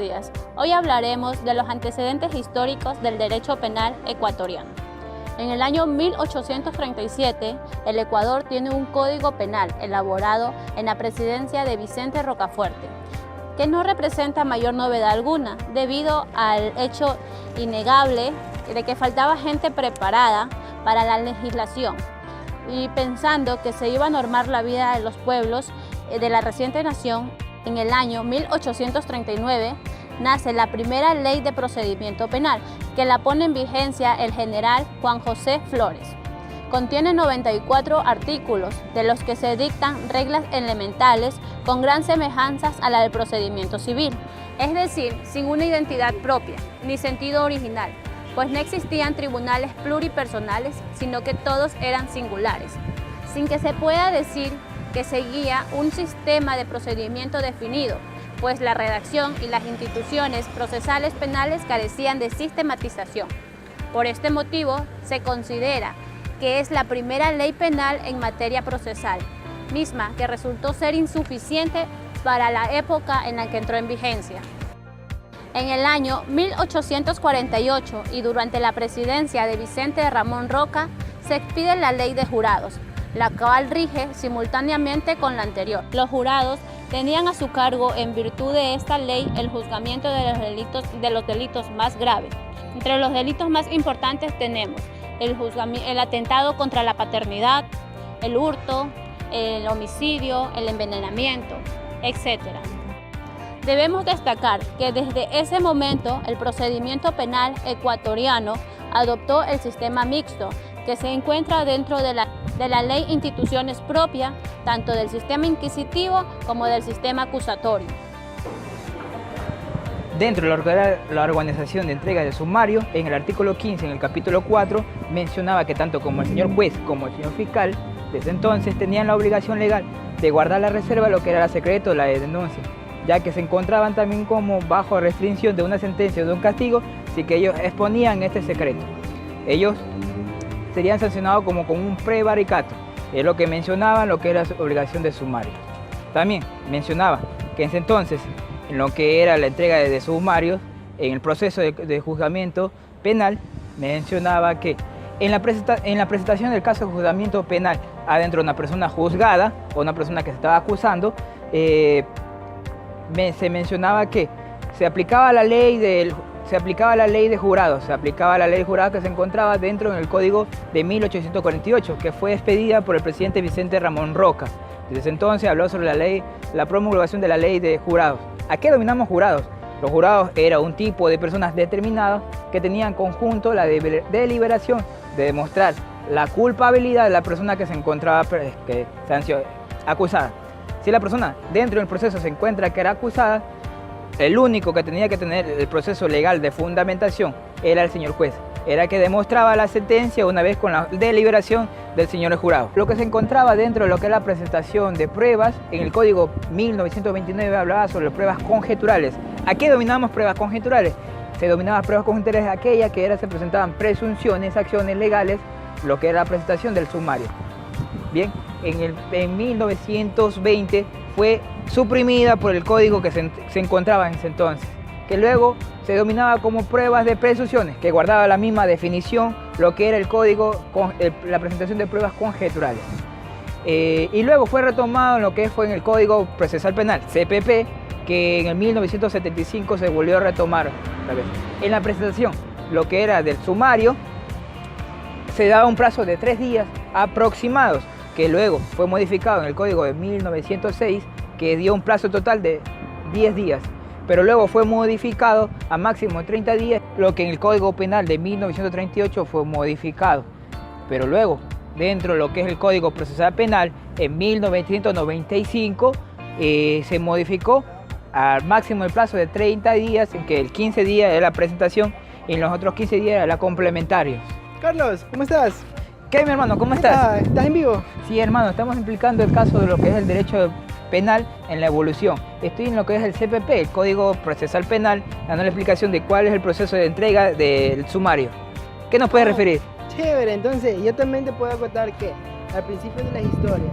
días. Hoy hablaremos de los antecedentes históricos del derecho penal ecuatoriano. En el año 1837, el Ecuador tiene un código penal elaborado en la presidencia de Vicente Rocafuerte, que no representa mayor novedad alguna, debido al hecho innegable de que faltaba gente preparada para la legislación, y pensando que se iba a normar la vida de los pueblos de la reciente nación. En el año 1839 nace la primera ley de procedimiento penal, que la pone en vigencia el general Juan José Flores. Contiene 94 artículos, de los que se dictan reglas elementales con gran semejanza a la del procedimiento civil, es decir, sin una identidad propia ni sentido original, pues no existían tribunales pluripersonales, sino que todos eran singulares, sin que se pueda decir que seguía un sistema de procedimiento definido, pues la redacción y las instituciones procesales penales carecían de sistematización. Por este motivo, se considera que es la primera ley penal en materia procesal, misma que resultó ser insuficiente para la época en la que entró en vigencia. En el año 1848 y durante la presidencia de Vicente Ramón Roca, se expide la Ley de Jurados, la cual rige simultáneamente con la anterior. Los jurados tenían a su cargo, en virtud de esta ley, el juzgamiento de los delitos más graves. Entre los delitos más importantes tenemos el atentado contra la paternidad, el hurto, el homicidio, el envenenamiento, etc. Debemos destacar que desde ese momento el procedimiento penal ecuatoriano adoptó el sistema mixto, que se encuentra dentro de la ley instituciones propias, tanto del sistema inquisitivo como del sistema acusatorio. Dentro de la organización de entrega de sumario, en el artículo 15, en el capítulo 4, mencionaba que tanto como el señor juez como el señor fiscal, desde entonces tenían la obligación legal de guardar la reserva de lo que era el secreto de la denuncia, ya que se encontraban también como bajo restricción de una sentencia o de un castigo si que ellos exponían este secreto. Ellos serían sancionados como con un prevaricato, es lo que mencionaban lo que era su obligación de sumario. También mencionaba que en ese entonces, en lo que era la entrega de sumarios, en el proceso de juzgamiento penal, mencionaba que en la presentación del caso de juzgamiento penal adentro de una persona juzgada o una persona que se estaba acusando, se mencionaba que se aplicaba la ley de jurados, que se encontraba dentro del Código de 1848, que fue expedida por el presidente Vicente Ramón Roca. Desde entonces habló sobre la promulgación de la ley de jurados. ¿A qué dominamos jurados? Los jurados era un tipo de personas determinadas que tenían conjunto la deliberación de demostrar la culpabilidad de la persona que se encontraba acusada. Si la persona dentro del proceso se encuentra que era acusada, el único que tenía que tener el proceso legal de fundamentación era el señor juez. Era que demostraba la sentencia una vez con la deliberación del señor jurado. Lo que se encontraba dentro de lo que es la presentación de pruebas, en el Código 1929 hablaba sobre pruebas conjeturales. ¿A qué dominamos pruebas conjeturales? Se dominaban pruebas conjeturales aquellas que se presentaban presunciones, acciones legales, lo que era la presentación del sumario. Bien, en 1920 fue suprimida por el código que se encontraba en ese entonces, que luego se dominaba como pruebas de presunciones, que guardaba la misma definición, lo que era el código, la presentación de pruebas conjeturales. Y luego fue retomado en lo que fue en el Código Procesal Penal, CPP, que en el 1975 se volvió a retomar otra vez. En la presentación, lo que era del sumario, se daba un plazo de 3 días aproximados, que luego fue modificado en el Código de 1906, que dio un plazo total de 10 días, pero luego fue modificado a máximo de 30 días, lo que en el Código Penal de 1938 fue modificado. Pero luego, dentro de lo que es el Código Procesal Penal, en 1995 se modificó al máximo el plazo de 30 días, en que el 15 días era la presentación y en los otros 15 días era complementario. Carlos, ¿cómo estás? ¿Qué, mi hermano? ¿Cómo estás? ¿Estás en vivo? Sí, hermano, estamos explicando el caso de lo que es el derecho penal en la evolución. Estoy en lo que es el CPP, el Código Procesal Penal, dando la explicación de cuál es el proceso de entrega del sumario. ¿Qué nos puedes referir? Chévere, entonces yo también te puedo contar que al principio de la historia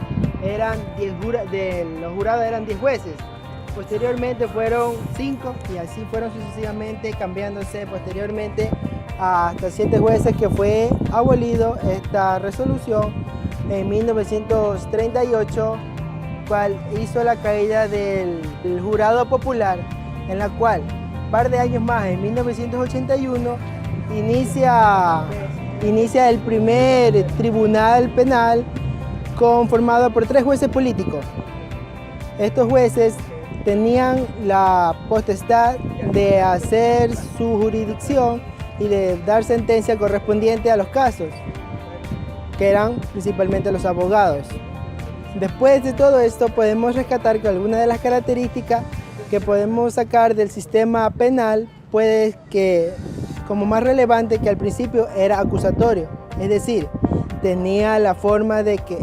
los jurados eran 10 jueces. Posteriormente fueron 5 y así fueron sucesivamente cambiándose posteriormente hasta 7 jueces, que fue abolido esta resolución en 1938, cual hizo la caída del jurado popular, en la cual un par de años más, en 1981, inicia el primer tribunal penal conformado por 3 jueces políticos. Estos jueces tenían la potestad de hacer su jurisdicción y de dar sentencia correspondiente a los casos, que eran principalmente los abogados. Después de todo esto, podemos rescatar que algunas de las características que podemos sacar del sistema penal puede que, como más relevante, que al principio era acusatorio, es decir, tenía la forma de que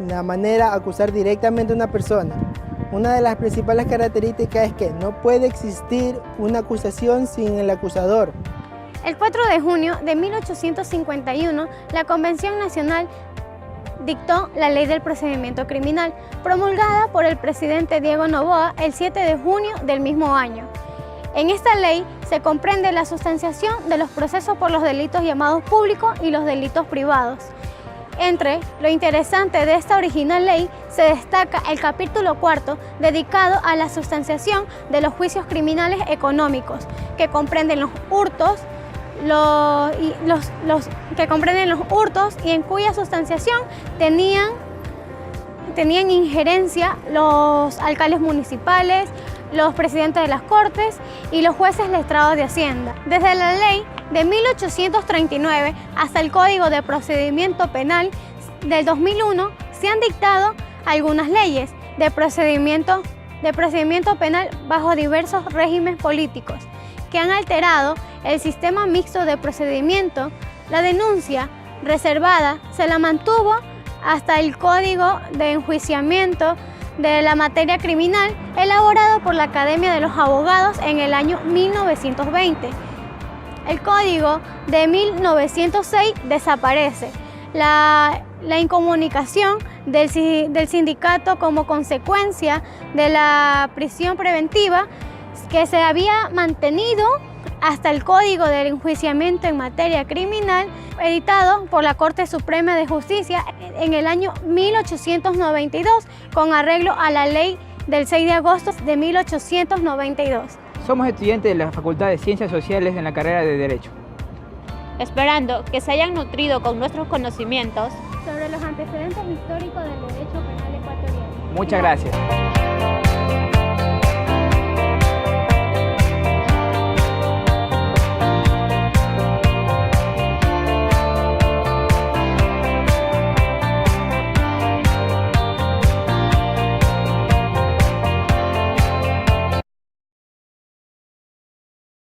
la manera de acusar directamente a una persona. Una de las principales características es que no puede existir una acusación sin el acusador. El 4 de junio de 1851, la Convención Nacional dictó la Ley del Procedimiento Criminal, promulgada por el presidente Diego Noboa el 7 de junio del mismo año. En esta ley se comprende la sustanciación de los procesos por los delitos llamados públicos y los delitos privados. Entre lo interesante de esta original ley se destaca el capítulo 4 dedicado a la sustanciación de los juicios criminales económicos, que comprenden los hurtos, y en cuya sustanciación tenían injerencia los alcaldes municipales, los presidentes de las Cortes y los jueces letrados de Hacienda. Desde la ley de 1839 hasta el Código de Procedimiento Penal del 2001 se han dictado algunas leyes de procedimiento penal bajo diversos regímenes políticos que han alterado el sistema mixto de procedimiento. La denuncia reservada se la mantuvo hasta el Código de Enjuiciamiento de la Materia Criminal, elaborado por la Academia de los Abogados en el año 1920. El Código de 1906 desaparece. La incomunicación del sindicato como consecuencia de la prisión preventiva que se había mantenido hasta el Código del Enjuiciamiento en Materia Criminal, editado por la Corte Suprema de Justicia en el año 1892, con arreglo a la ley del 6 de agosto de 1892. Somos estudiantes de la Facultad de Ciencias Sociales en la carrera de Derecho. Esperando que se hayan nutrido con nuestros conocimientos sobre los antecedentes históricos del derecho penal ecuatoriano. Muchas gracias.